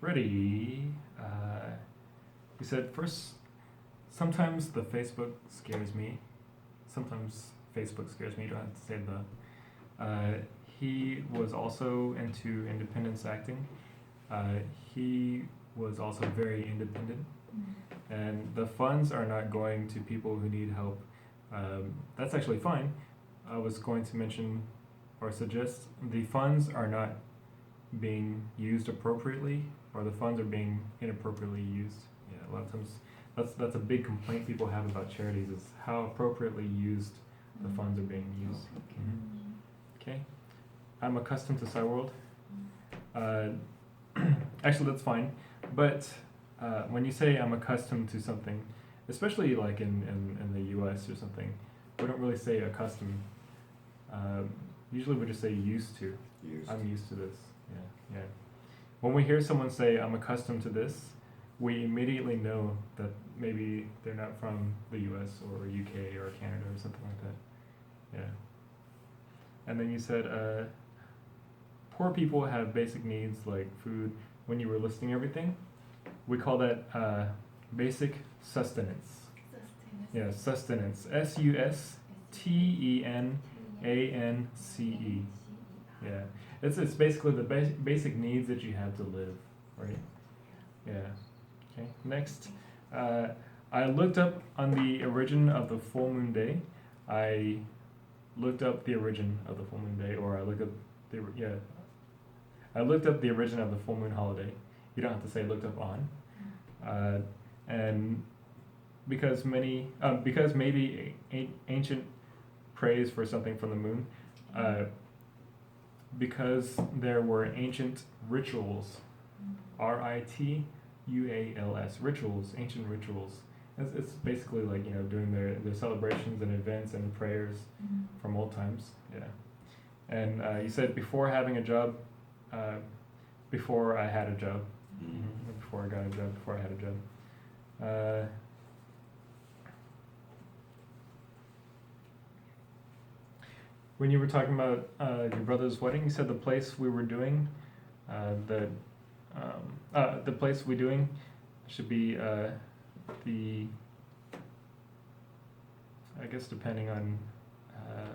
Ready? You said first, sometimes the Facebook scares me. Sometimes Facebook scares me. You don't have to say the. He was also into independence acting. He was also very independent. And the funds are not going to people who need help. That's actually fine. I was going to mention or suggest the funds are not being used appropriately, or the funds are being inappropriately used. Yeah, a lot of times that's a big complaint people have about charities, is how appropriately used the funds are being used. Okay. I'm accustomed to Cyworld. Actually, that's fine. But when you say I'm accustomed to something, especially like in the US or something, we don't really say accustomed. Usually we just say used to. I'm used to this. Yeah. When we hear someone say I'm accustomed to this, we immediately know that maybe they're not from the US or UK or Canada or something like that. Yeah. And then you said poor people have basic needs like food. When you were listing everything, we call that basic sustenance. Yeah, sustenance. SUSTENANCE. Yeah, it's basically the basic needs that you have to live, right? Yeah. Okay. Next, I looked up on the origin of the full moon day. I looked up the origin of the full moon day, or I looked up I looked up the origin of the full moon holiday. You don't have to say looked up on. And because maybe ancient praise for something from the moon, because there were ancient rituals, RITUALS, rituals, ancient rituals. It's basically like, doing their celebrations and events and prayers from old times. Yeah. And you said before having a job, before I had a job, before I got a job, before I had a job. When you were talking about your brother's wedding, you said the place we were doing, the place we doing should be I guess depending on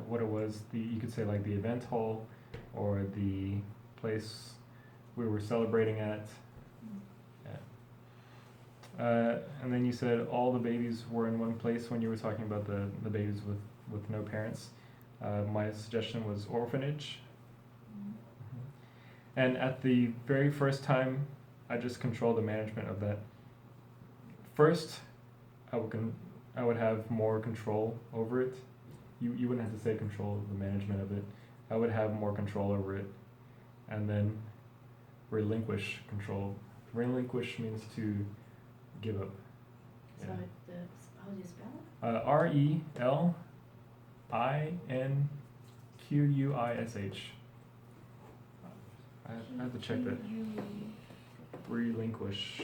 what it was, you could say like the event hall or the place we were celebrating at. Yeah. And then you said all the babies were in one place when you were talking about the babies with no parents. My suggestion was orphanage. And at the very first time, I just controlled the management of that. First, I would have more control over it. You wouldn't have to say control the management of it. I would have more control over it, and then relinquish control. Relinquish means to give up. So how do you spell it? RELINQUISH. I have to check that. Relinquish.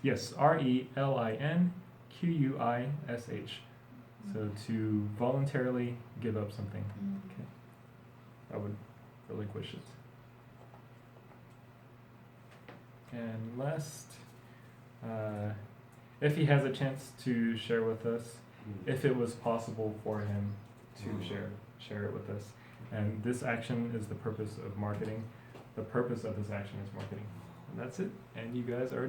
Yes, RELINQUISH. So to voluntarily give up something. Okay. I would relinquish it. And last, if he has a chance to share with us, if it was possible for him to share it with us. And this action is the purpose of marketing. The purpose of this action is marketing. And that's it. And you guys are